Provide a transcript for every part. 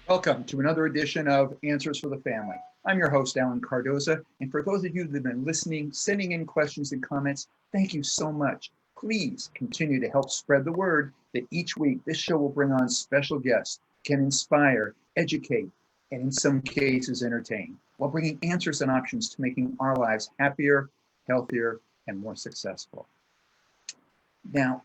Welcome to another edition of Answers for the Family. I'm your host, Alan Cardoza, and for those of you that have been listening, sending in questions and comments, thank you so much. Please continue to help spread the word that each week this show will bring on special guests, can inspire, educate, and in some cases entertain, while bringing answers and options to making our lives happier, healthier, and more successful. Now,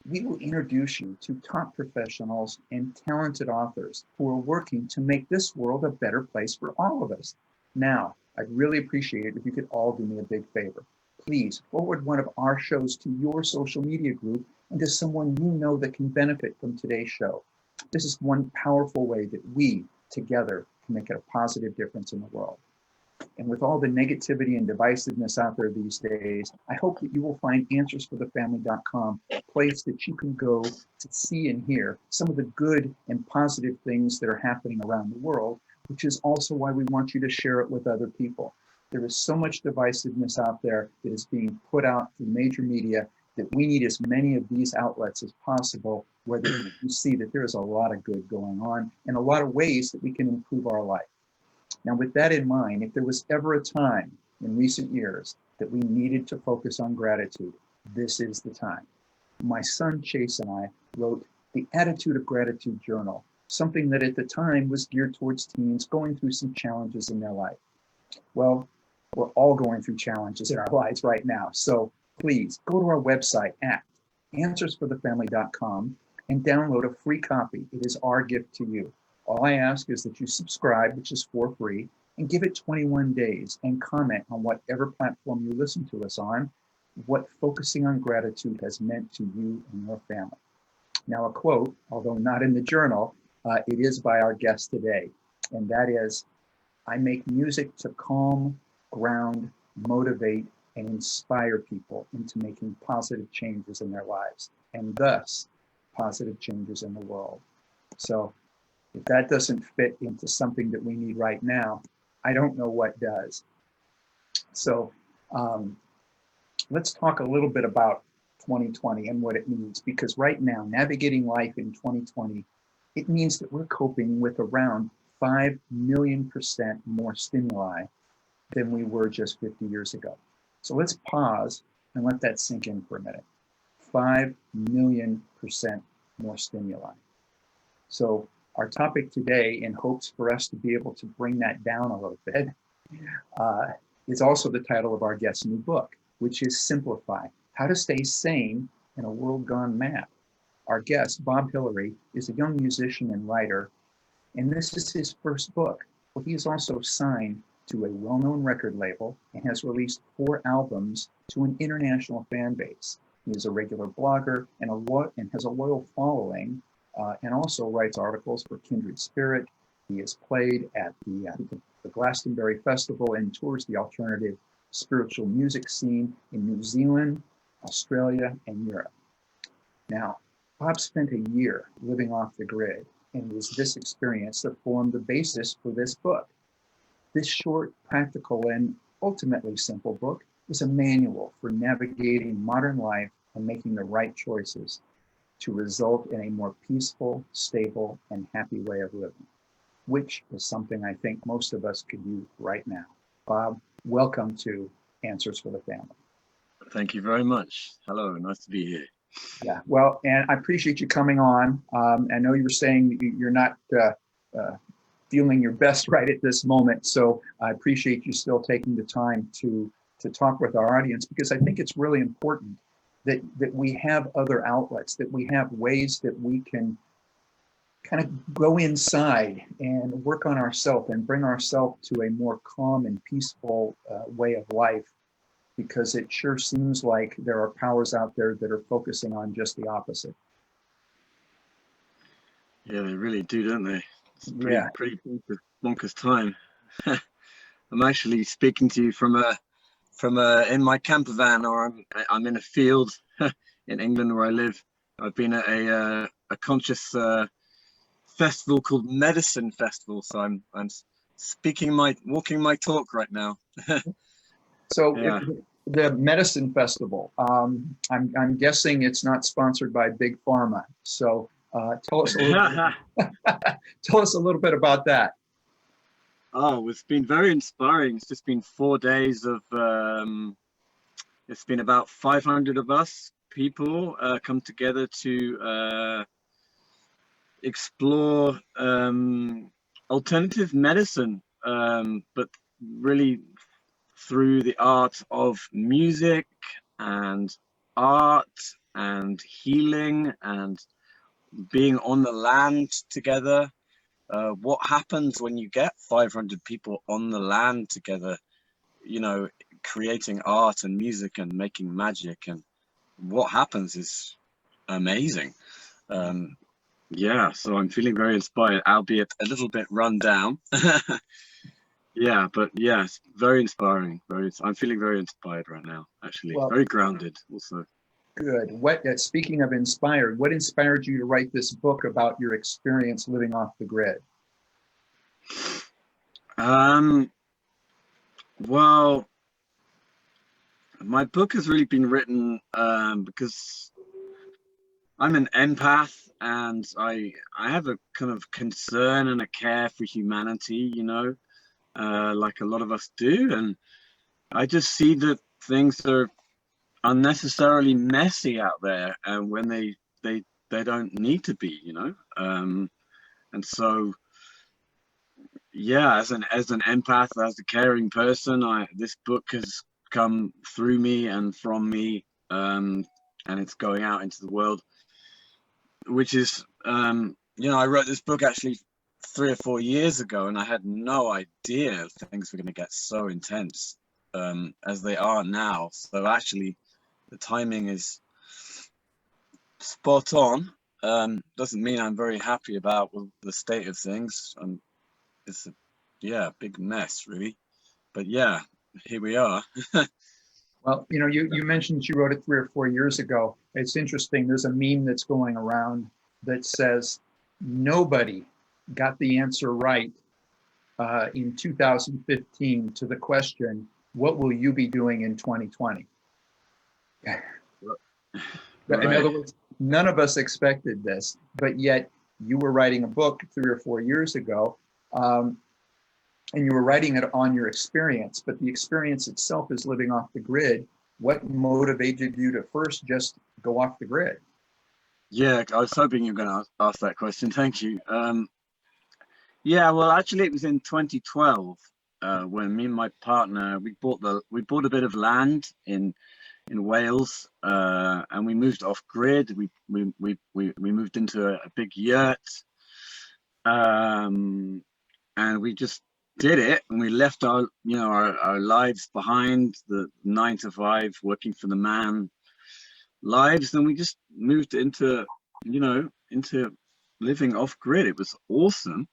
we will introduce you to top professionals and talented authors who are working to make this world a better place for all of us. Now, I'd really appreciate it if you could all do me a big favor. Please forward one of our shows to your social media group and to someone you know that can benefit from today's show. This is one powerful way that we together can make a positive difference in the world. And with all the negativity and divisiveness out there these days, I hope that you will find answersforthefamily.com, a place that you can go to see and hear some of the good and positive things that are happening around the world, which is also why we want you to share it with other people. There is so much divisiveness out there that is being put out through major media that we need as many of these outlets as possible, where you see that there is a lot of good going on and a lot of ways that we can improve our life. Now, with that in mind, if there was ever a time in recent years that we needed to focus on gratitude, this is the time. My son Chase and I wrote the Attitude of Gratitude Journal, something that at the time was geared towards teens going through some challenges in their life. Well, we're all going through challenges in our lives right now. So please go to our website at answersforthefamily.com and download a free copy. It is our gift to you. All I ask is that you subscribe, which is for free, and give it 21 days and comment on whatever platform you listen to us on, what focusing on gratitude has meant to you and your family. Now, a quote, although not in the journal, it is by our guest today, and that is, "I make music to calm, ground, motivate, and inspire people into making positive changes in their lives, and thus positive changes in the world." So, if that doesn't fit into something that we need right now, I don't know what does. So let's talk a little bit about 2020 and what it means, because right now, navigating life in 2020, it means that we're coping with around 5 million% more stimuli than we were just 50 years ago. So let's pause and let that sink in for a minute. 5 million% more stimuli. So our topic today, in hopes for us to be able to bring that down a little bit, is also the title of our guest's new book, which is Simplify: How to Stay Sane in a World Gone Mad. Our guest, Bob Hillary, is a young musician and writer, and this is his first book. Well, he is also signed to a well-known record label and has released 4 albums to an international fan base. He is a regular blogger and has a loyal following, and also writes articles for Kindred Spirit. He has played at the Glastonbury Festival and tours the alternative spiritual music scene in New Zealand, Australia, and Europe. Now, Bob spent a year living off the grid, and it was this experience that formed the basis for this book. This short, practical, and ultimately simple book is a manual for navigating modern life and making the right choices to result in a more peaceful, stable, and happy way of living, which is something I think most of us could use right now. Bob, welcome to Answers for the Family. Thank you very much. Hello, nice to be here. Yeah, well, and I appreciate you coming on. I know you were saying you're not feeling your best right at this moment, so I appreciate you still taking the time to talk with our audience, because I think it's really important that we have other outlets, that we have ways that we can kind of go inside and work on ourselves and bring ourselves to a more calm and peaceful way of life, because it sure seems like there are powers out there that are focusing on just the opposite. Yeah, they really do, don't they? It's pretty bonkers time. I'm actually speaking to you from in my camper van, or I'm in a field in England where I live. I've been at a conscious festival called Medicine Festival, so I'm walking my talk right now. So yeah. The Medicine Festival, I'm guessing it's not sponsored by Big Pharma. So Tell us a little tell us a little bit about that. Oh, it's been very inspiring. It's just been 4 days of, it's been about 500 of us people come together to explore alternative medicine, but really through the art of music and art and healing and being on the land together. What happens when you get 500 people on the land together, you know, creating art and music and making magic, and what happens is amazing. Yeah, so I'm feeling very inspired, albeit a little bit run down. Yeah, but yeah, it's very inspiring. I'm feeling very inspired right now, actually. Well, Very grounded also. good. What, speaking of inspired, what inspired you to write this book about your experience living off the grid? Well, my book has really been written because I'm an empath, and I have a kind of concern and a care for humanity, you know, like a lot of us do, and I just see that things are unnecessarily messy out there, and when they don't need to be, you know. And so yeah, as an empath, as a caring person, this book has come through me and from me, and it's going out into the world, which is you know, I wrote this book actually 3 or 4 years ago, and I had no idea things were going to get so intense as they are now. So actually the timing is spot on. Doesn't mean I'm very happy about the state of things. It's a big mess, really. But yeah, here we are. Well, you know, you mentioned you wrote it 3 or 4 years ago. It's interesting. There's a meme that's going around that says nobody got the answer right in 2015 to the question, what will you be doing in 2020? Right. In other words, none of us expected this, but yet you were writing a book 3 or 4 years ago, and you were writing it on your experience, but the experience itself is living off the grid. What motivated you to first just go off the grid? Yeah, I was hoping you were going to ask that question. Thank you. Yeah, well, actually, it was in 2012 when me and my partner we bought a bit of land in Wales, and we moved off grid. We moved into a big yurt, and we just did it, and we left our lives behind, the 9 to 5 working for the man lives, and we just moved into living off grid. It was awesome.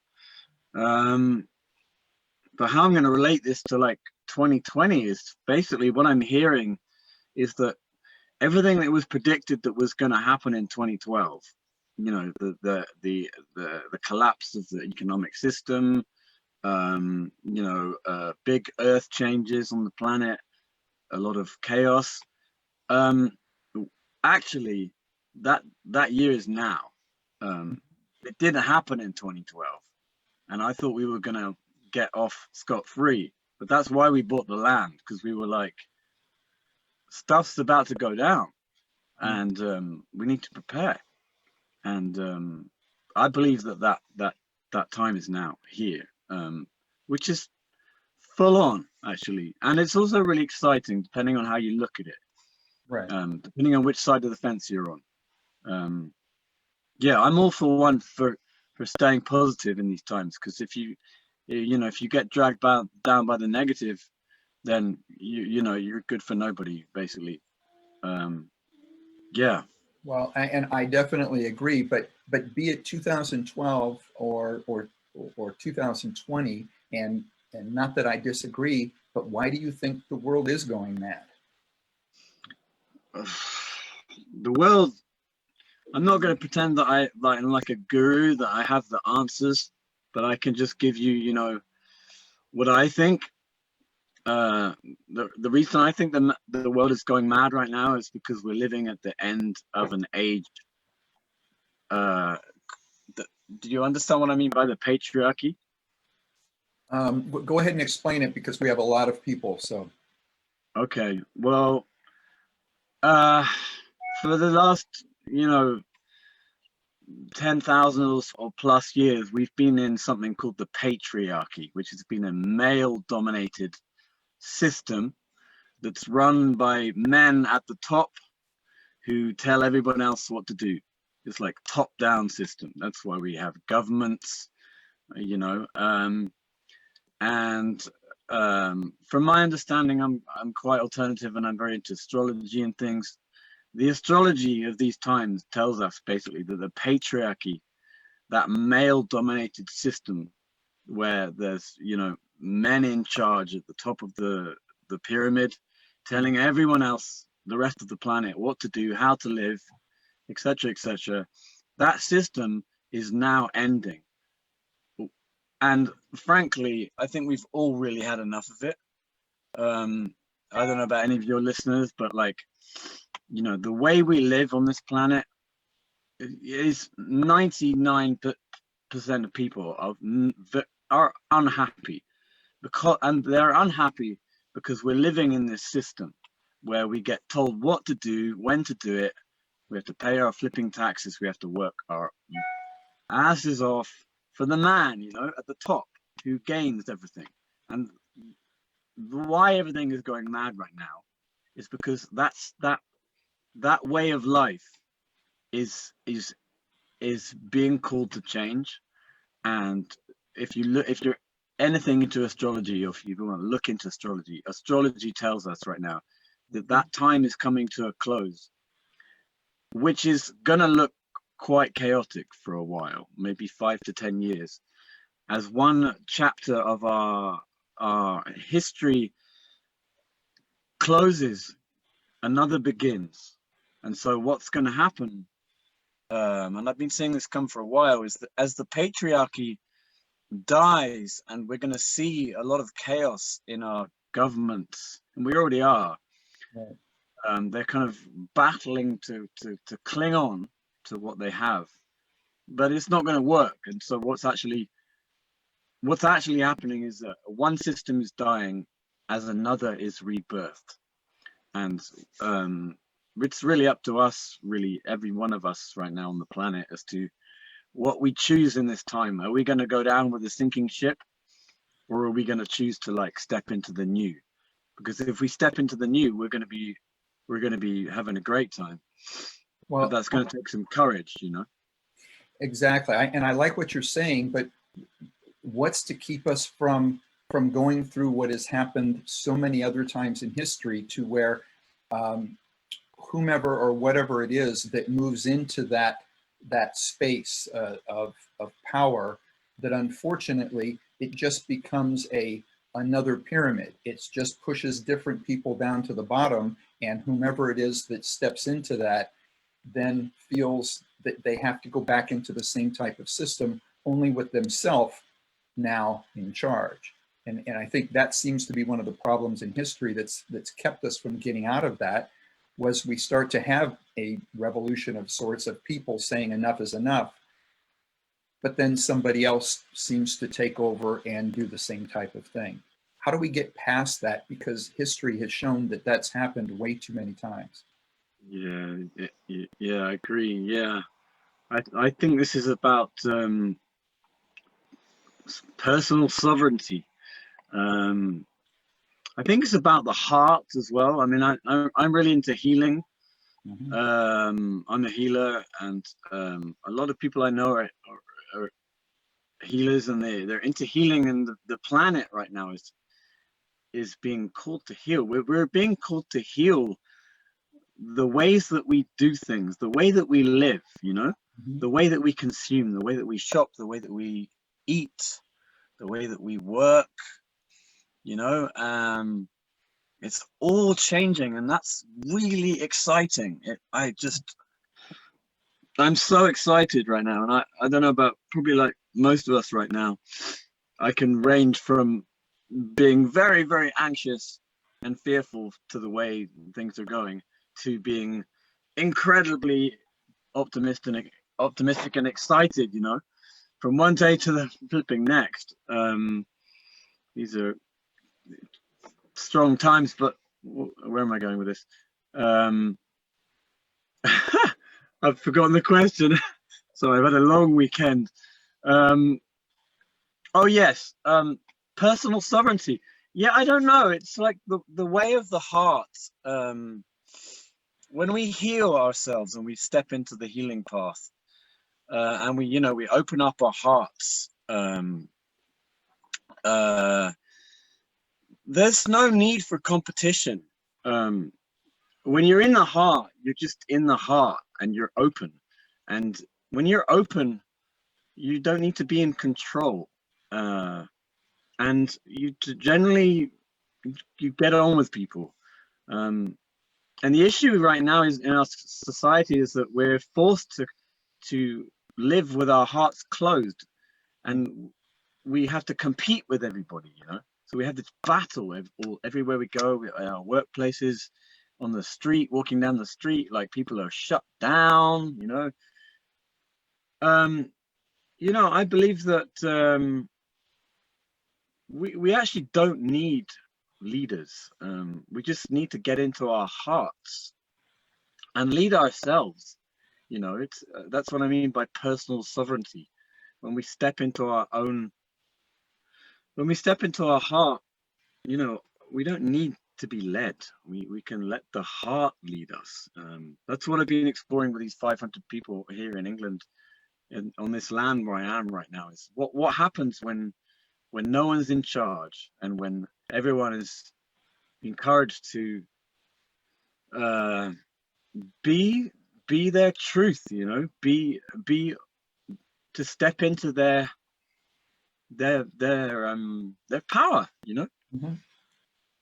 But how I'm going to relate this to like 2020 is basically what I'm hearing is that everything that was predicted that was going to happen in 2012, you know, the collapse of the economic system, you know, big earth changes on the planet, a lot of chaos. Actually, that year is now. It didn't happen in 2012, and I thought we were gonna get off scot-free. But that's why we bought the land, because we were like, stuff's about to go down, and we need to prepare. And I believe that time is now here, which is full on actually, and it's also really exciting depending on how you look at it. Right. Depending on which side of the fence you're on. Yeah, I'm all for one for staying positive in these times, because if you get dragged down by the negative, then you're good for nobody basically. Yeah. Well, and I definitely agree, but be it 2012 or 2020, and not that I disagree, but why do you think the world is going mad? The world, I'm not going to pretend that I'm like a guru, that I have the answers, but I can just give you, you know, what I think. The reason I think the world is going mad right now is because we're living at the end of an age. uh, do you understand what I mean by the patriarchy? Go ahead and explain it because we have a lot of people. So, Okay, well, uh, for the last, 10,000 or plus years, we've been in something called the patriarchy, which has been a male-dominated system that's run by men at the top who tell everyone else what to do. It's like top-down system. That's why we have governments, and from my understanding, I'm quite alternative and I'm very into astrology and things. The astrology of these times tells us basically that the patriarchy, that male-dominated system where there's, men in charge at the top of the pyramid, telling everyone else, the rest of the planet, what to do, how to live, etc., etc. That system is now ending. And frankly, I think we've all really had enough of it. I don't know about any of your listeners, but like, the way we live on this planet is 99% of people are unhappy and they're unhappy because we're living in this system where we get told what to do, when to do it. We have to pay our flipping taxes. We have to work our asses off for the man, at the top who gains everything. And why everything is going mad right now is because that way of life is being called to change. And if you're anything into astrology, or if you want to look into astrology tells us right now that time is coming to a close, which is gonna look quite chaotic for a while, maybe 5 to 10 years. As one chapter of our history closes, another begins. And so what's going to happen, and I've been seeing this come for a while, is that as the patriarchy dies and we're going to see a lot of chaos in our governments, and we already are, right. They're kind of battling to cling on to what they have, but it's not going to work. And so what's actually happening is that one system is dying as another is rebirthed. And it's really up to us, really, every one of us right now on the planet, as to what we choose in this time. Are we going to go down with a sinking ship, or are we going to choose to like step into the new? Because if we step into the new, we're going to be having a great time. Well, but that's going to take some courage, Exactly. And I like what you're saying, but what's to keep us from going through what has happened so many other times in history, to where whomever or whatever it is that moves into that space of power, that unfortunately it just becomes another pyramid. It just pushes different people down to the bottom, and whomever it is that steps into that then feels that they have to go back into the same type of system, only with themselves now in charge. And I think that seems to be one of the problems in history that's kept us from getting out of that, was we start to have a revolution of sorts of people saying enough is enough, but then somebody else seems to take over and do the same type of thing. How do we get past that? Because history has shown that that's happened way too many times. Yeah, I agree. Yeah, I think this is about personal sovereignty. I think it's about the heart as well. I mean, I'm really into healing. Mm-hmm. I'm a healer, and a lot of people I know are healers, and they're into healing, and the planet right now is being called to heal. We're being called to heal the ways that we do things, the way that we live, mm-hmm. the way that we consume, the way that we shop, the way that we eat, the way that we work, it's all changing, and that's really exciting. I'm so excited right now, and I don't know about, probably like most of us right now, I can range from being very, very anxious and fearful to the way things are going, to being incredibly optimistic optimistic and excited, you know, from one day to the flipping next. These are strong times, but where am I going with this? I've forgotten the question. So I've had a long weekend. Oh yes, personal sovereignty. Yeah, I don't know. It's like the way of the heart. When we heal ourselves and we step into the healing path, and we, you know, we open up our hearts. There's no need for competition. When you're in the heart, you're just in the heart and you're open. And when you're open, you don't need to be in control. And you generally, you get on with people. And the issue right now is in our society is that we're forced to live with our hearts closed, and we have to compete with everybody, you know. So we have this battle everywhere we go, in our workplaces, on the street, walking down the street, like people are shut down, you know. You know, I believe that we actually don't need leaders. We just need to get into our hearts and lead ourselves. You know, it's that's what I mean by personal sovereignty. When we step into our own, when we step into our heart, you know, we don't need to be led. We can let the heart lead us. That's what I've been exploring with these 500 people here in England, and on this land where I am right now. Is what happens when no one's in charge and when everyone is encouraged to be their truth, you know, be to step into their power, you know. Mm-hmm.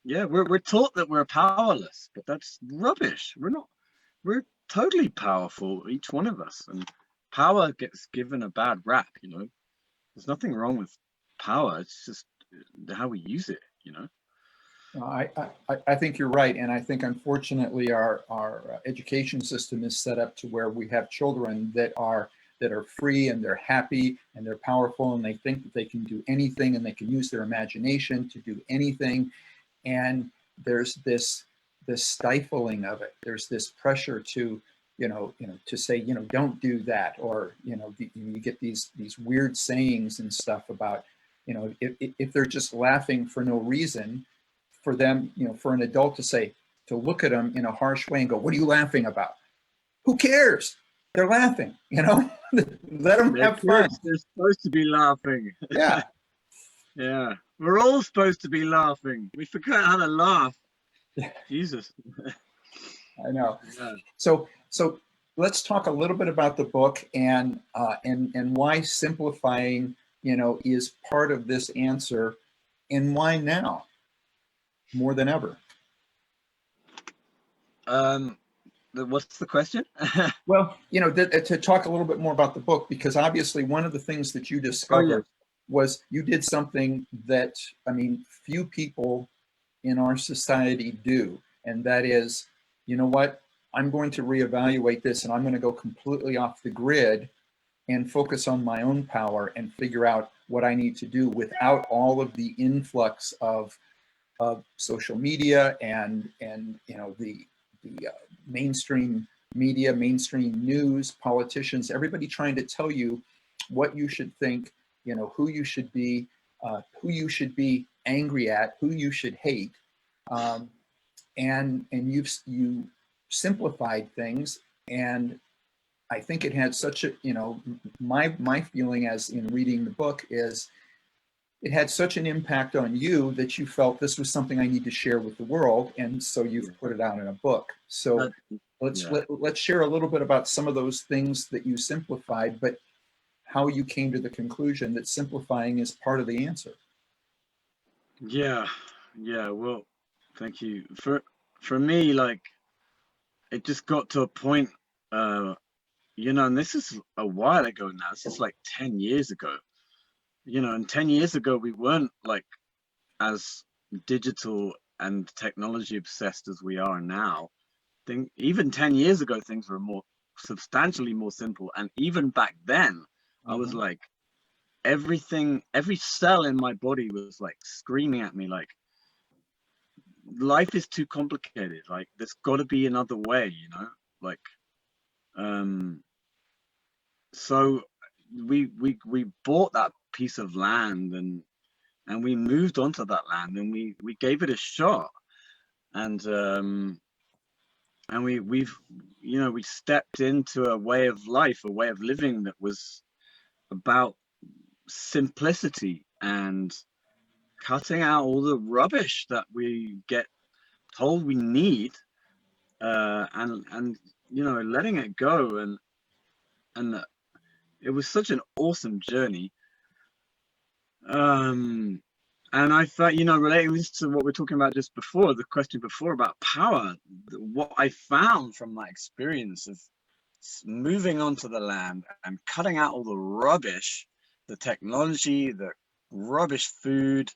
Yeah, we're taught that we're powerless, but that's rubbish. We're totally powerful, each one of us, and power gets given a bad rap, you know. There's nothing wrong with power, it's just how we use it, you know. I think you're right, and I think unfortunately our education system is set up to where we have children that are free and they're happy and they're powerful and they think that they can do anything and they can use their imagination to do anything, and there's this stifling of it. There's this pressure to to say, don't do that, or you get these weird sayings and stuff about, if they're just laughing for no reason, for them, for an adult to look at them in a harsh way and go, "What are you laughing about? Who cares? They're laughing, let them have fun." They're supposed to be laughing. Yeah. Yeah, we're all supposed to be laughing. We forget how to laugh. Jesus. I know. Yeah. So let's talk a little bit about the book and why simplifying, is part of this answer, and why now more than ever. What's the question? Well, to talk a little bit more about the book, because obviously one of the things that you discovered was you did something that, few people in our society do. And that is, you know what, I'm going to reevaluate this and I'm going to go completely off the grid and focus on my own power and figure out what I need to do without all of the influx of social media and the mainstream media, mainstream news, politicians, everybody trying to tell you what you should think, who you should be angry at, who you should hate, and you simplified things. And I think it had such a, my feeling as in reading the book is it had such an impact on you that you felt this was something I need to share with the world, and so you've put it out in a book. So let's share a little bit about some of those things that you simplified, but how you came to the conclusion that simplifying is part of the answer. Yeah. Well, thank you. For me, like, it just got to a point, and this is a while ago now. This is like 10 years ago. And 10 years ago, we weren't like as digital and technology obsessed as we are now. Even 10 years ago, things were more substantially more simple. And even back then, I was like, everything, every cell in my body was like screaming at me, like, life is too complicated. Like, there's got to be another way, you know? Like, so we bought that piece of land, and we moved onto that land, and we gave it a shot. And we've, you know, we stepped into a way of life, a way of living that was about simplicity and cutting out all the rubbish that we get told we need, and you know, letting it go. And it was such an awesome journey. And I thought, you know, relating this to what we're talking about just before, the question before about power, what I found from my experience of moving onto the land and cutting out all the rubbish, the technology, the rubbish food,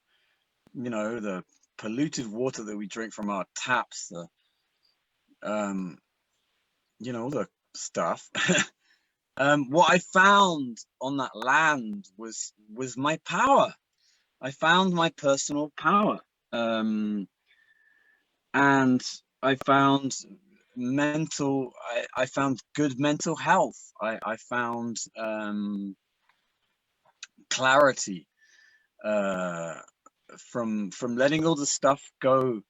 you know, the polluted water that we drink from our taps, the you know, all the stuff. What I found on that land was my power. I found my personal power, and I found I found good mental health. I found clarity from letting all the stuff go.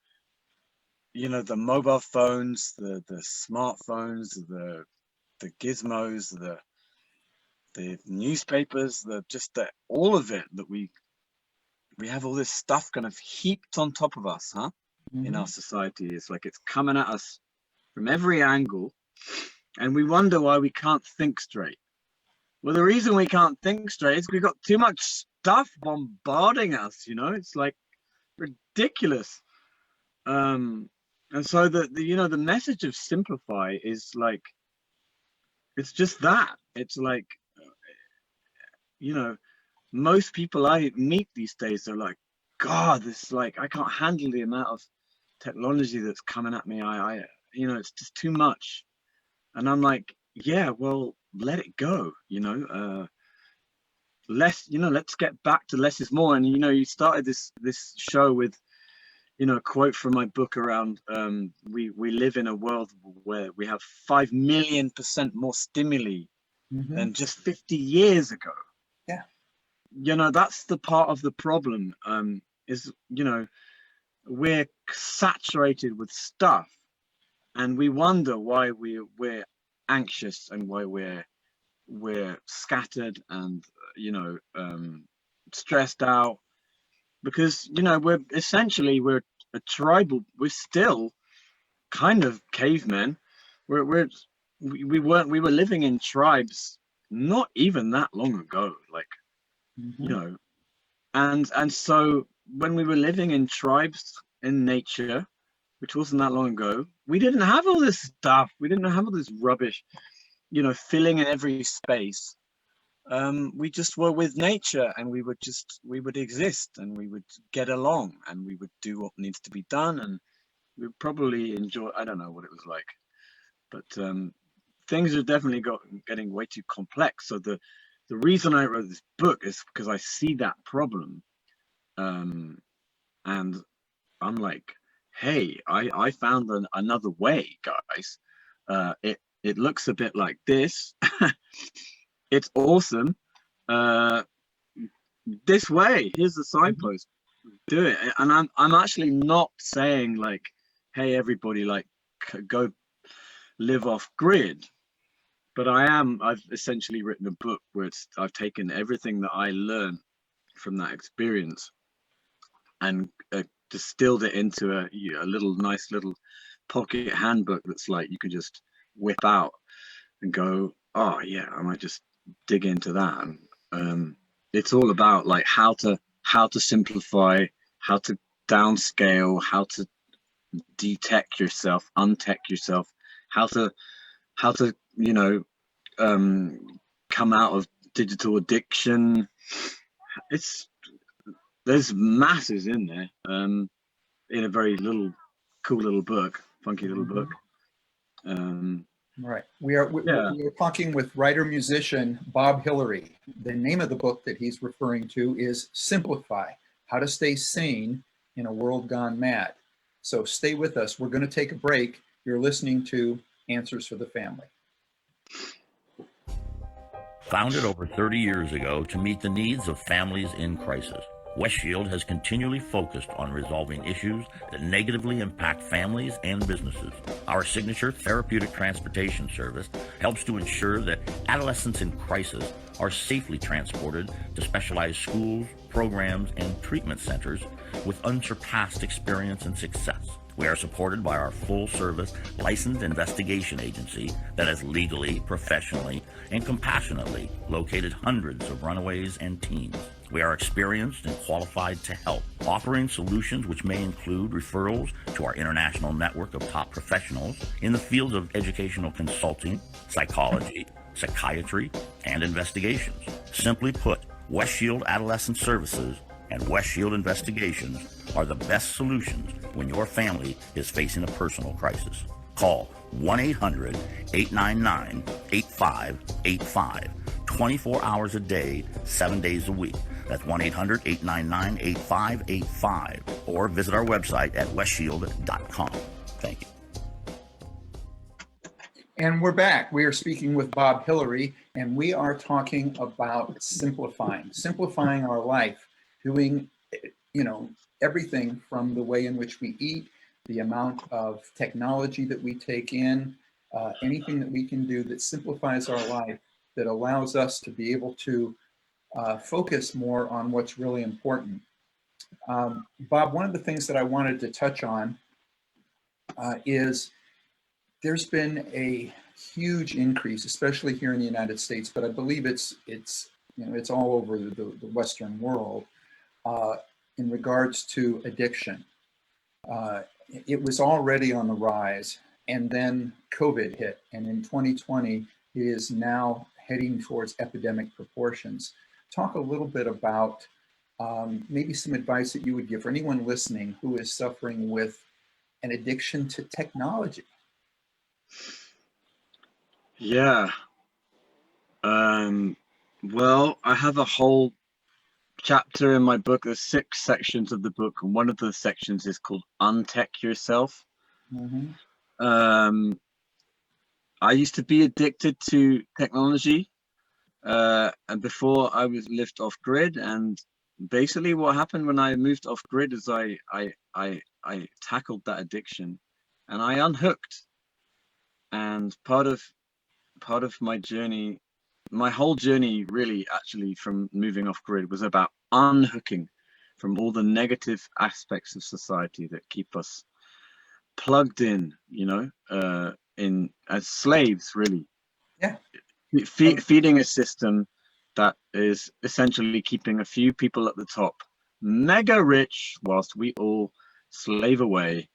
You know, the mobile phones, the smartphones, the gizmos, the newspapers, all of it that we have all this stuff kind of heaped on top of us, in our society. It's like it's coming at us from every angle, and we wonder why we can't think straight. Well, the reason we can't think straight is we've got too much stuff bombarding us, you know. It's like ridiculous. And so the you know, the message of simplify is like, it's just that. It's like, you know, most people I meet these days are like, God, this, like, I can't handle the amount of technology that's coming at me. I you know, it's just too much. And I'm like, yeah, well, let it go, you know. Less, you know, let's get back to less is more. And you know, you started this show with, you know, a quote from my book around we live in a world where we have 5 million% more stimuli than just 50 years ago. Yeah. You know, that's the part of the problem, is, you know, we're saturated with stuff, and we wonder why we're anxious, and why we're scattered, and you know, stressed out, because, you know, we're a tribal. We're still kind of cavemen. We were living in tribes not even that long ago, like, you know, and so when we were living in tribes in nature, which wasn't that long ago, we didn't have all this stuff. We didn't have all this rubbish, you know, filling in every space. We just were with nature, and we would exist, and we would get along, and we would do what needs to be done, and we probably enjoy. I don't know what it was like, but things are definitely getting way too complex. So the reason I wrote this book is because I see that problem, and I'm like, hey, I found another way, guys. It looks a bit like this. It's awesome. This way, here's the signpost. Do it. And I'm actually not saying like, hey, everybody, like, go live off grid. But I've essentially written a book where I've taken everything that I learned from that experience and distilled it into a nice little pocket handbook that's like, you can just whip out and go, oh yeah, I might just dig into that. And it's all about like how to simplify, how to downscale, how to detech yourself, untech yourself, how to you know, come out of digital addiction. There's masses in there, in a very cool little book, funky little book. Right. We are talking with writer-musician Bob Hillary. The name of the book that he's referring to is Simplify: How to Stay Sane in a World Gone Mad. So stay with us. We're going to take a break. You're listening to Answers for the Family. Founded over 30 years ago to meet the needs of families in crisis, West Shield has continually focused on resolving issues that negatively impact families and businesses. Our signature therapeutic transportation service helps to ensure that adolescents in crisis are safely transported to specialized schools, programs, and treatment centers with unsurpassed experience and success. We are supported by our full-service licensed investigation agency that has legally, professionally, and compassionately located hundreds of runaways and teens. We are experienced and qualified to help, offering solutions which may include referrals to our international network of top professionals in the fields of educational consulting, psychology, psychiatry, and investigations. Simply put, West Shield Adolescent Services and West Shield Investigations are the best solutions when your family is facing a personal crisis. Call 1-800-899-8585, 24 hours a day, 7 days a week. That's 1-800-899-8585, or visit our website at westshield.com. Thank you. And we're back. We are speaking with Bob Hillary, and we are talking about simplifying our life, doing, everything from the way in which we eat, the amount of technology that we take in, anything that we can do that simplifies our life, that allows us to be able to focus more on what's really important. Bob, one of the things that I wanted to touch on is there's been a huge increase, especially here in the United States, but I believe it's all over the Western world, in regards to addiction. It was already on the rise, and then COVID hit, and in 2020, it is now heading towards epidemic proportions. Talk a little bit about maybe some advice that you would give for anyone listening who is suffering with an addiction to technology. Yeah. Well, I have a whole chapter in my book. There's 6 sections of the book, and one of the sections is called Untech Yourself. Mm-hmm. I used to be addicted to technology, and before I was lived off grid. And basically, what happened when I moved off grid is I tackled that addiction, and I unhooked. And part of my journey, my whole journey really actually from moving off grid was about unhooking from all the negative aspects of society that keep us plugged in, in as slaves, really. Yeah. Feeding a system that is essentially keeping a few people at the top mega rich whilst we all slave away.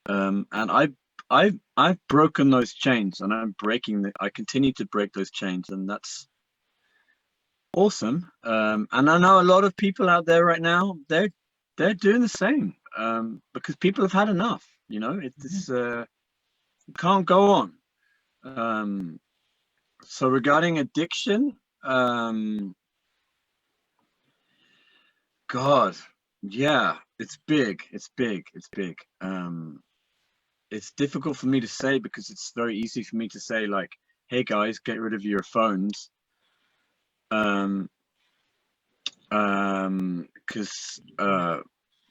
And I've broken those chains, and I continue to break those chains, and that's awesome. And I know a lot of people out there right now, they're doing the same, because people have had enough. It's can't go on. So regarding addiction, God, yeah, it's big. It's difficult for me to say, because it's very easy for me to say, like, hey guys, get rid of your phones, because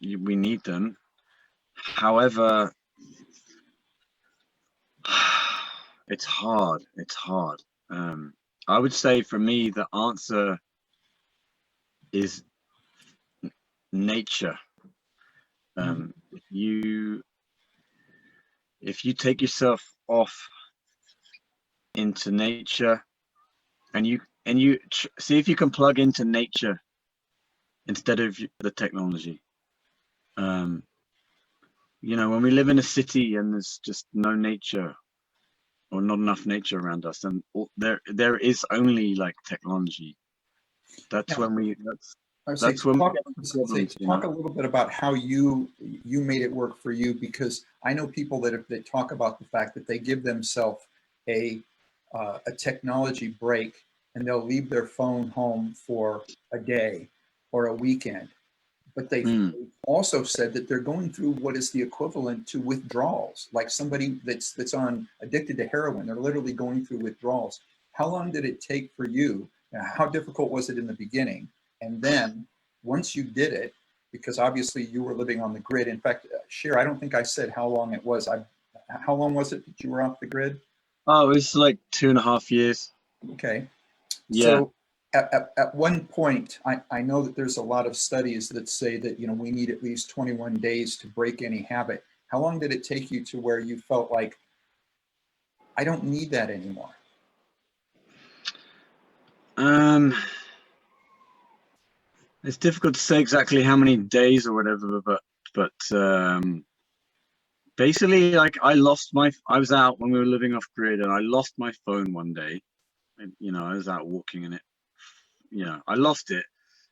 we need them. However, it's hard. I would say for me, the answer is nature. If you take yourself off into nature, and you see if you can plug into nature instead of the technology. When we live in a city and there's just no nature, or not enough nature around us, and there is only like technology. That's when we talk a little bit about how you made it work for you, because I know people that talk about the fact that they give themselves a technology break and they'll leave their phone home for a day or a weekend. But they've also said that they're going through what is the equivalent to withdrawals, like somebody that's addicted to heroin. They're literally going through withdrawals. How long did it take for you? How difficult was it in the beginning? And then once you did it, because obviously you were living on the grid. In fact, Cher, I don't think I said how long it was. How long was it that you were off the grid? Oh, it was like 2.5 years. Okay. Yeah. So at one point, I know that there's a lot of studies that say that, we need at least 21 days to break any habit. How long did it take you to where you felt like, I don't need that anymore? It's difficult to say exactly how many days or whatever, but basically, like I was out when we were living off grid and I lost my phone one day. And, I was out walking and I lost it.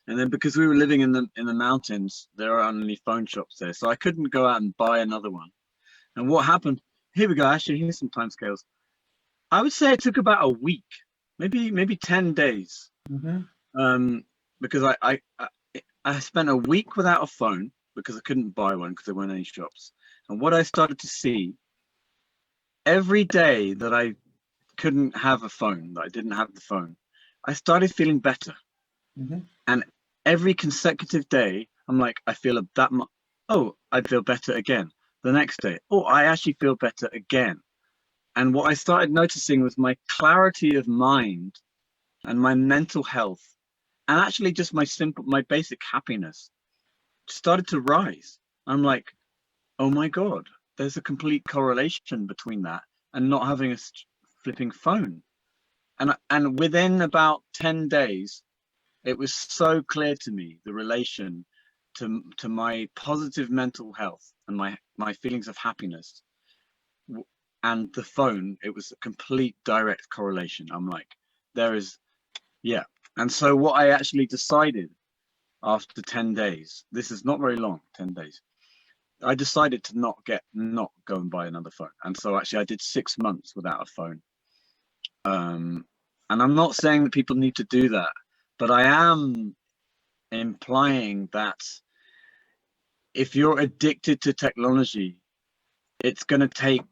And then because we were living in the mountains, there aren't any phone shops there. So I couldn't go out and buy another one. And what happened, here we go, actually, here's some timescales. I would say it took about a week, maybe 10 days. Mm-hmm. Because I spent a week without a phone because I couldn't buy one because there weren't any shops. And what I started to see, every day that I couldn't have a phone, that I didn't have the phone, I started feeling better. Mm-hmm. And every consecutive day, I'm like, I feel that much. Oh, I feel better again. The next day, oh, I actually feel better again. And what I started noticing was my clarity of mind and my mental health, and actually just my basic happiness started to rise. I'm like, oh my God, there's a complete correlation between that and not having a flipping phone. And within about 10 days, it was so clear to me, the relation to my positive mental health and my feelings of happiness and the phone. It was a complete direct correlation. I'm like, yeah. And so what I actually decided after 10 days, this is not very long, 10 days, I decided to not go and buy another phone. And so actually I did 6 months without a phone. And I'm not saying that people need to do that, but I am implying that if you're addicted to technology, it's going to take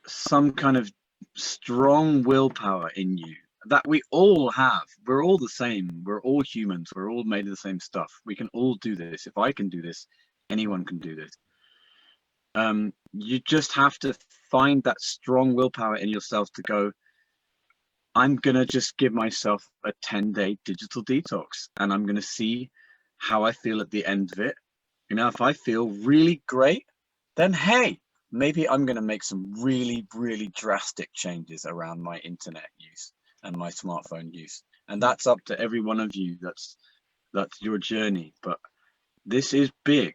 some kind of strong willpower in you that we all have. We're all the same. We're all humans. We're all made of the same stuff. We can all do this. If I can do this, anyone can do this. You just have to find that strong willpower in yourself to go, I'm going to just give myself a 10-day digital detox and I'm going to see how I feel at the end of it. If I feel really great, then hey, maybe I'm going to make some really, really drastic changes around my internet use and my smartphone use. And that's up to every one of you. That's your journey. But this is big,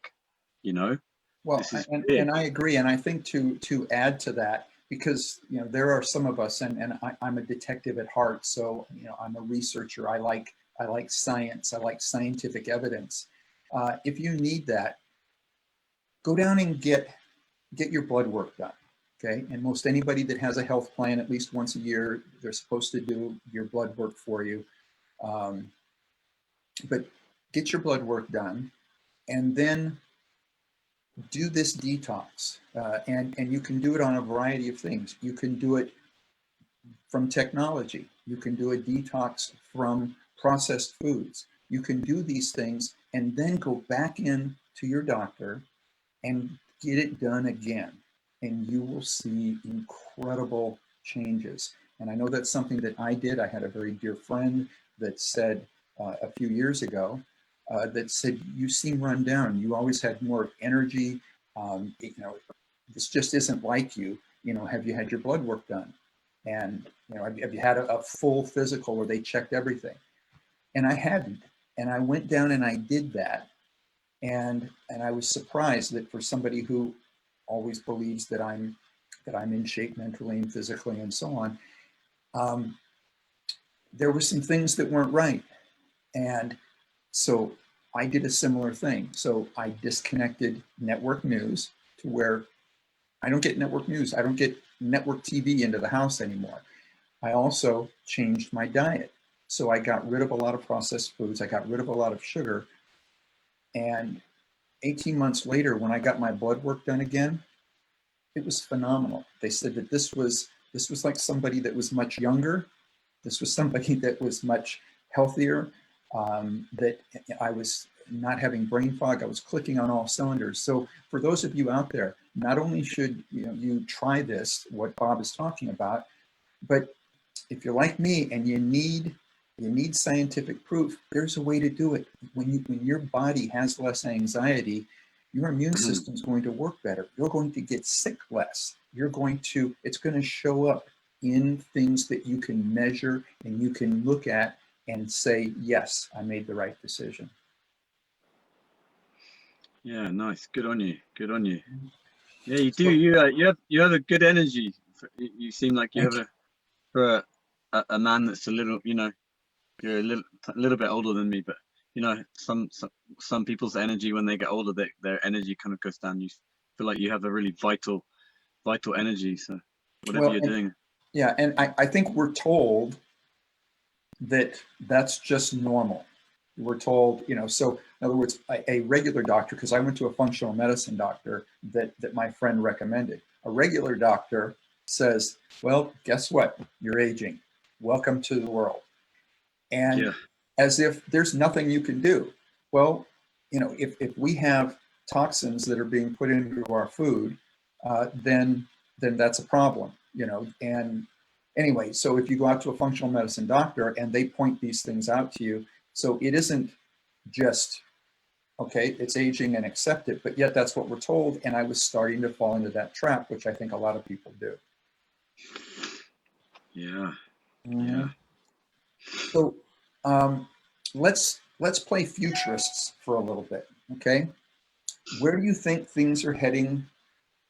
Well, this is big. And I agree. And I think to add to that, because there are some of us, and I'm a detective at heart, so I'm a researcher. I like science. I like scientific evidence. If you need that, go down and get your blood work done. Okay, and most anybody that has a health plan, at least once a year, they're supposed to do your blood work for you. But get your blood work done, and then do this detox. And you can do it on a variety of things. You can do it from technology. You can do a detox from processed foods. You can do these things and then go back in to your doctor and get it done again. And you will see incredible changes. And I know that's something that I did. I had a very dear friend that said a few years ago, that said, you seem run down. You always had more energy. This just isn't like you. Have you had your blood work done? And have you had a full physical where they checked everything? And I hadn't. And I went down and I did that. And I was surprised that for somebody who always believes that I'm in shape mentally and physically and so on, there were some things that weren't right. And so I did a similar thing. So I disconnected network news to where I don't get network news. I don't get network TV into the house anymore. I also changed my diet. So I got rid of a lot of processed foods. I got rid of a lot of sugar. And 18 months later, when I got my blood work done again, it was phenomenal. They said that this was like somebody that was much younger. This was somebody that was much healthier, that I was not having brain fog. I was clicking on all cylinders. So for those of you out there, not only should you try this, what Bob is talking about, but if you're like me and you need scientific proof, there's a way to do it. When your body has less anxiety, your immune system is going to work better. You're going to get sick less. It's going to show up in things that you can measure and you can look at and say, yes, I made the right decision. Yeah, nice. Good on you. Good on you. Yeah, you do. You have a good energy. You seem like you have for a man that's a little, you're a little bit older than me, but some people's energy when they get older, their energy kind of goes down. You feel like you have a really vital energy. So whatever you're doing. Yeah, and I think we're told that that's just normal. We're told, so in other words, a regular doctor, because I went to a functional medicine doctor that my friend recommended. A regular doctor says, well, guess what? You're aging. Welcome to the world. And as if there's nothing you can do. Well, if we have toxins that are being put into our food, then that's a problem, and anyway, so if you go out to a functional medicine doctor and they point these things out to you, so it isn't just, okay, it's aging and accept it, but yet that's what we're told. And I was starting to fall into that trap, which I think a lot of people do. Yeah. Mm-hmm. Yeah. So let's play futurists for a little bit, okay? Where do you think things are heading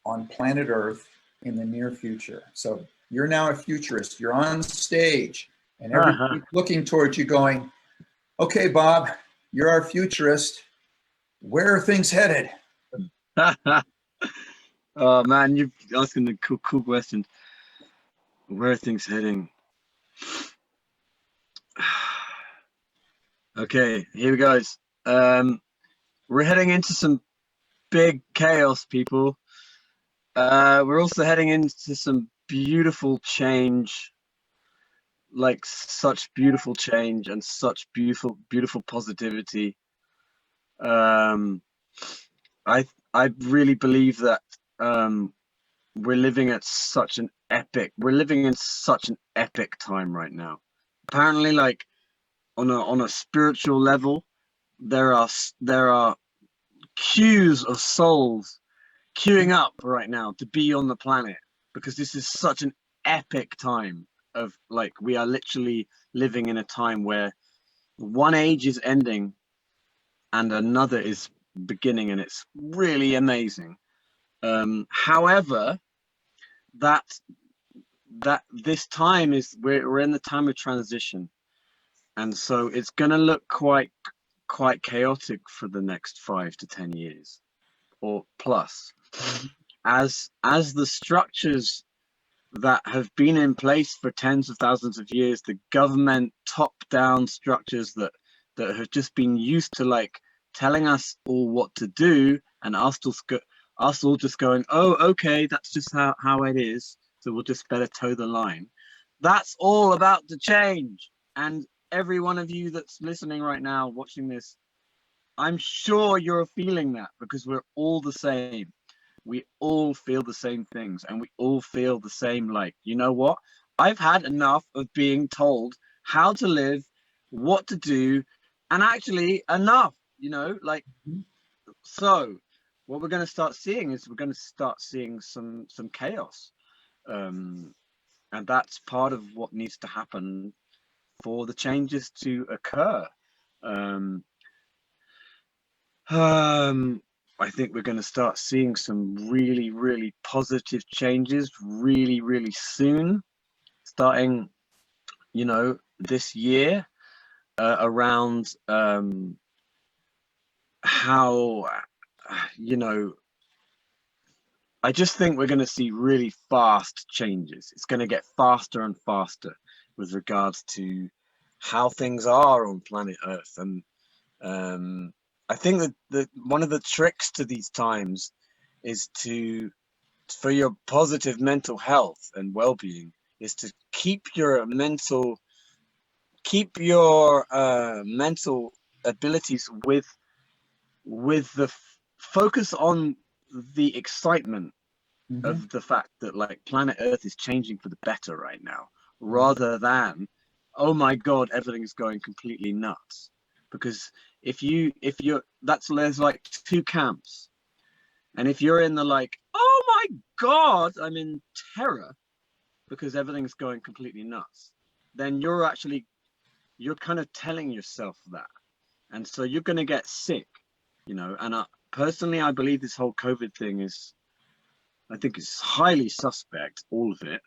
on planet Earth in the near future? So you're now a futurist. You're on stage, and everybody's looking towards you, going, "Okay, Bob, you're our futurist. Where are things headed?" Oh man, you're asking the cool question. Where are things heading? Okay, here we go. We're heading into some big chaos, people. We're also heading into some beautiful change, like such beautiful change and such beautiful positivity. I really believe that we're living in such an epic time right now. Apparently, like on a spiritual level, there are queues of souls queuing up right now to be on the planet, because this is such an epic time of, like, we are literally living in a time where one age is ending and another is beginning, and it's really amazing. However, that this time is, we're in the time of transition, and so it's gonna look quite chaotic for the next 5 to 10 years or plus, as the structures that have been in place for tens of thousands of years, the government top-down structures that have just been used to, like, telling us all what to do, and us all just going, oh, okay, that's just how it is, so we'll just better toe the line. That's all about to change. And every one of you that's listening right now, watching this, I'm sure you're feeling that, because we're all the same. We all feel the same things, and we all feel the same, like, you know what? I've had enough of being told how to live, what to do, and actually enough, like, so what we're going to start seeing is some chaos. And that's part of what needs to happen for the changes to occur. I think we're going to start seeing some really, really positive changes really, really soon, starting, this year, around how, I just think we're going to see really fast changes. It's going to get faster and faster with regards to how things are on planet Earth. And I think that one of the tricks to these times is for your positive mental health and well-being, is to keep your mental abilities with the focus on the excitement of the fact that like planet Earth is changing for the better right now, rather than, oh my God, everything's going completely nuts. Because there's like two camps. And if you're in the like, oh my God, I'm in terror because everything's going completely nuts, then you're kind of telling yourself that. And so you're going to get sick, you know. And personally, I believe this whole COVID thing I think it's highly suspect, all of it.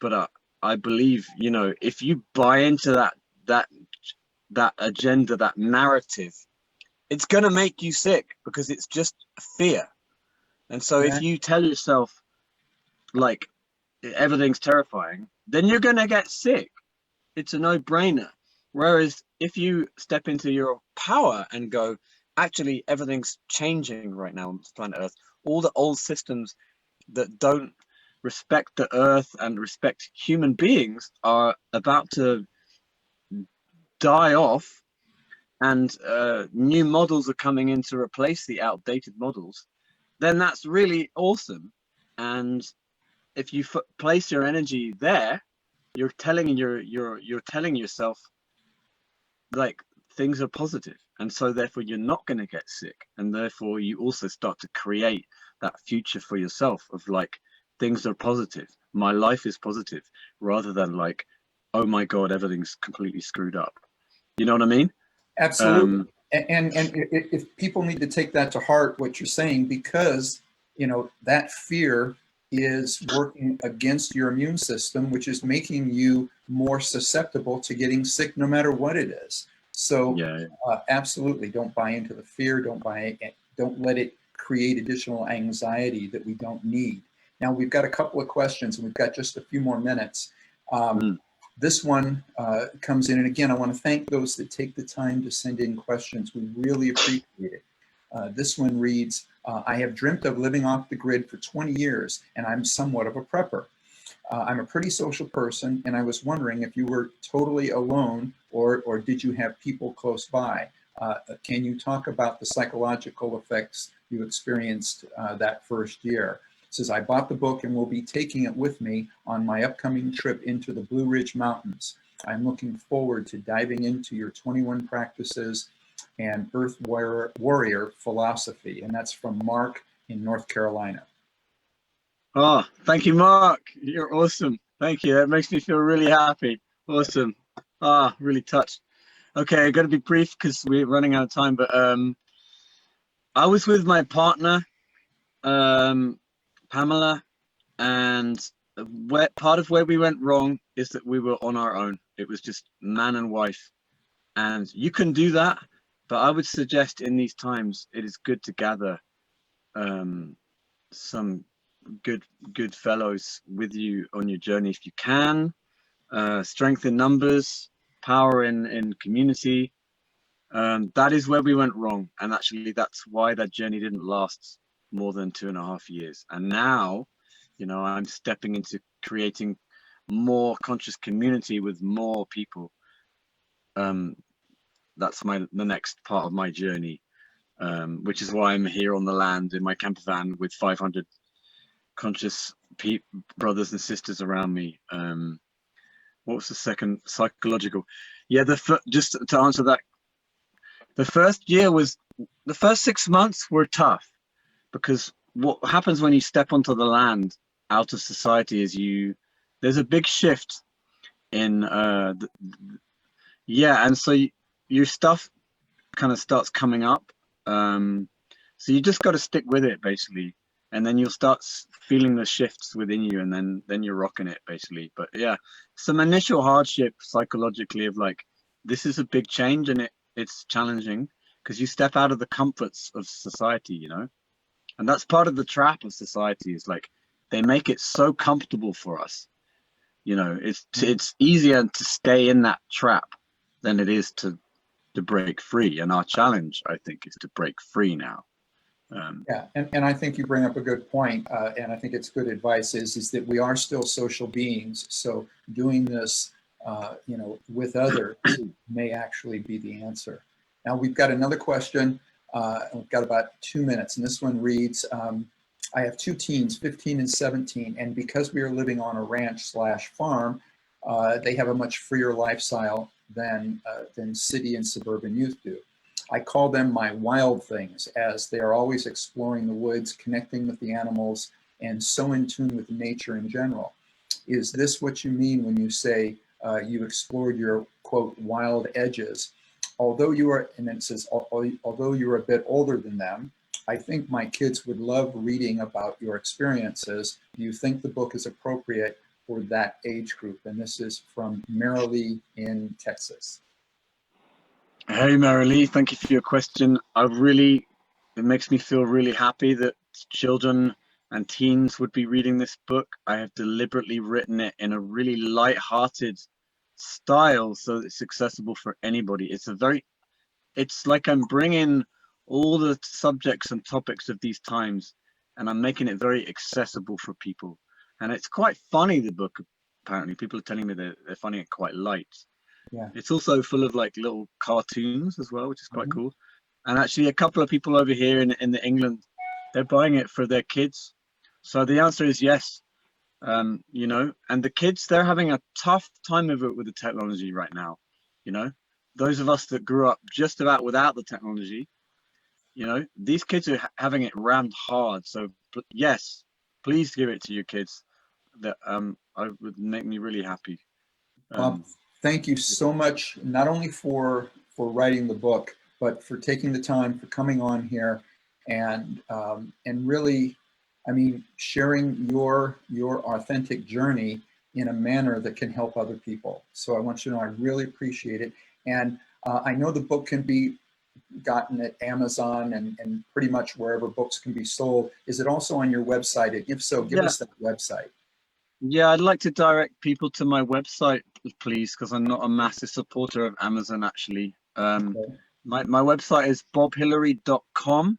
But I believe, you know, if you buy into that agenda, that narrative, it's going to make you sick because it's just fear. And so if you tell yourself like everything's terrifying, then you're going to get sick. It's a no-brainer. Whereas if you step into your power and go, actually, everything's changing right now on planet Earth. All the old systems that don't respect the Earth and respect human beings are about to die off, and new models are coming in to replace the outdated models, then that's really awesome. And if you place your energy there, you're telling yourself like things are positive, and so therefore you're not going to get sick, and therefore you also start to create that future for yourself of like, things are positive, my life is positive, rather than like, oh my God, everything's completely screwed up. You know what I mean? Absolutely. And if people need to take that to heart, what you're saying, because, you know, that fear is working against your immune system, which is making you more susceptible to getting sick no matter what it is. So absolutely, don't buy into the fear. Don't let it create additional anxiety that we don't need. Now, we've got a couple of questions, and we've got just a few more minutes. This one comes in, and again, I want to thank those that take the time to send in questions. We really appreciate it. This one reads, I have dreamt of living off the grid for 20 years, and I'm somewhat of a prepper. I'm a pretty social person, and I was wondering if you were totally alone, or did you have people close by? Can you talk about the psychological effects you experienced that first year? It says, I bought the book and will be taking it with me on my upcoming trip into the Blue Ridge Mountains. I'm looking forward to diving into your 21 practices and Earth Warrior philosophy. And that's from Mark in North Carolina. Oh, thank you, Mark. You're awesome. Thank you. That makes me feel really happy. Awesome. Really touched. Okay, I got to be brief because we're running out of time. But I was with my partner, Pamela, and part of where we went wrong is that we were on our own. It was just man and wife. And you can do that, but I would suggest in these times it is good to gather some good fellows with you on your journey if you can. Strength in numbers, power in community. That is where we went wrong, and actually that's why that journey didn't last more than 2.5 years. And now, you know, I'm stepping into creating more conscious community with more people. That's the next part of my journey, which is why I'm here on the land in my camper van with 500 conscious brothers and sisters around me. What was the second? Psychological. Yeah, just to answer that, the first 6 months were tough, because what happens when you step onto the land out of society is there's a big shift in and so your stuff kind of starts coming up, so you just got to stick with it basically, and then you'll start feeling the shifts within you, and then you're rocking it basically. But yeah, some initial hardship psychologically of like, this is a big change, and it's challenging because you step out of the comforts of society, you know. And that's part of the trap of society, is like they make it so comfortable for us. You know, it's easier to stay in that trap than it is to break free. And our challenge, I think, is to break free now. Yeah, and I think you bring up a good point, and I think it's good advice, is that we are still social beings. So doing this, with others may actually be the answer. Now we've got another question. We've got about 2 minutes, and this one reads, I have two teens, 15 and 17, and because we are living on a ranch/farm, they have a much freer lifestyle than city and suburban youth do. I call them my wild things, as they are always exploring the woods, connecting with the animals, and so in tune with nature in general. Is this what you mean when you say you explored your, quote, wild edges? Although you are, and it says, although you're a bit older than them, I think my kids would love reading about your experiences. Do you think the book is appropriate for that age group? And this is from Marilee in Texas. Hey, Marilee, thank you for your question. It makes me feel really happy that children and teens would be reading this book. I have deliberately written it in a really light-hearted style so that it's accessible for anybody. It's like I'm bringing all the subjects and topics of these times, and I'm making it very accessible for people. And it's quite funny, the book, apparently. People are telling me they're finding it quite light. Yeah. It's also full of like little cartoons as well, which is quite cool. And actually a couple of people over here in England, they're buying it for their kids. So the answer is yes. And the kids, they're having a tough time of it with the technology right now. Those of us that grew up just about without the technology, these kids are having it rammed hard. So yes, please give it to your kids. That I would make me really happy. Thank you so much, not only for writing the book, but for taking the time, for coming on here, and really, sharing your authentic journey in a manner that can help other people. So I want you to know I really appreciate it. And I know the book can be gotten at Amazon and pretty much wherever books can be sold. Is it also on your website? And if so, give us that website. Yeah, I'd like to direct people to my website, please, because I'm not a massive supporter of Amazon, actually. My website is bobhillary.com,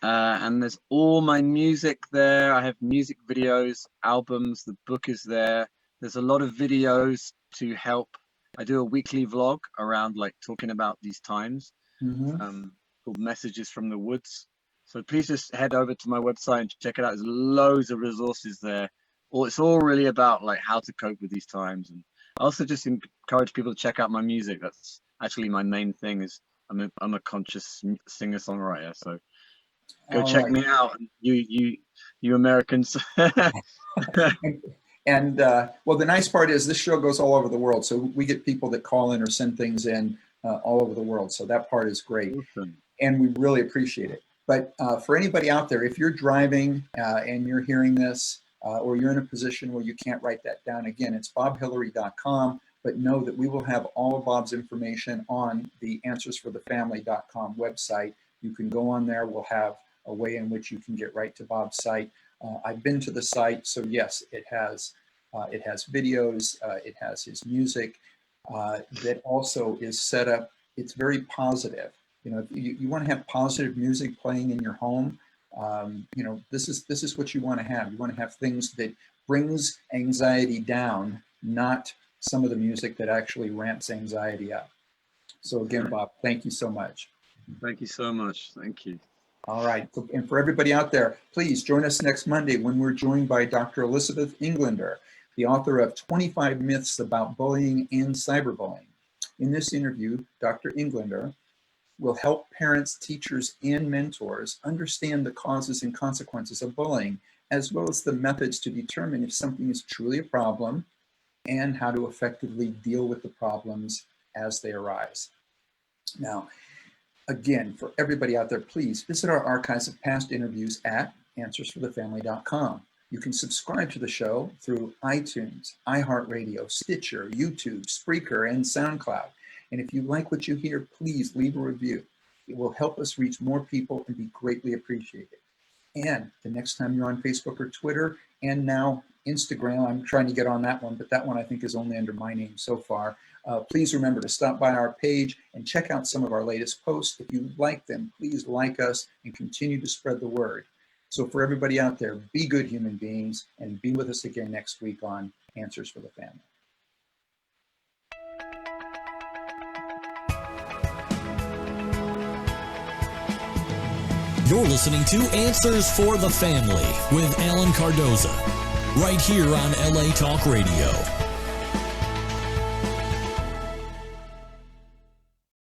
and there's all my music there. I have music videos, albums, the book is there. There's a lot of videos to help. I do a weekly vlog around like talking about these times, called Messages from the Woods. So please just head over to my website and check it out. There's loads of resources there. It's all really about like how to cope with these times. And I also just encourage people to check out my music. That's actually my main thing. Is I'm a conscious singer-songwriter. So go check me out, you Americans. And well, the nice part is this show goes all over the world. So we get people that call in or send things in all over the world. So that part is great. Awesome. And we really appreciate it. But for anybody out there, if you're driving and you're hearing this, or you're in a position where you can't write that down, again, it's bobhillary.com, but know that we will have all of Bob's information on the answersforthefamily.com website. You can go on there. We'll have a way in which you can get right to Bob's site. I've been to the site, so yes, it has videos, it has his music that also is set up. It's very positive. If you want to have positive music playing in your home, this is what you want to have. You want to have things that brings anxiety down, not some of the music that actually ramps anxiety up. So again, Bob, thank you so much. Thank you so much. Thank you. All right. And for everybody out there, please join us next Monday when we're joined by Dr. Elizabeth Englander, the author of 25 Myths About Bullying and Cyberbullying. In this interview, Dr. Englander will help parents, teachers, and mentors understand the causes and consequences of bullying, as well as the methods to determine if something is truly a problem and how to effectively deal with the problems as they arise. Now, again, for everybody out there, please visit our archives of past interviews at answersforthefamily.com. You can subscribe to the show through iTunes, iHeartRadio, Stitcher, YouTube, Spreaker, and SoundCloud. And if you like what you hear, please leave a review. It will help us reach more people and be greatly appreciated. And the next time you're on Facebook or Twitter, and now Instagram, I'm trying to get on that one, but that one I think is only under my name so far. Please remember to stop by our page and check out some of our latest posts. If you like them, please like us and continue to spread the word. So for everybody out there, be good human beings and be with us again next week on Answers for the Family. You're listening to Answers for the Family with Alan Cardoza, right here on LA Talk Radio.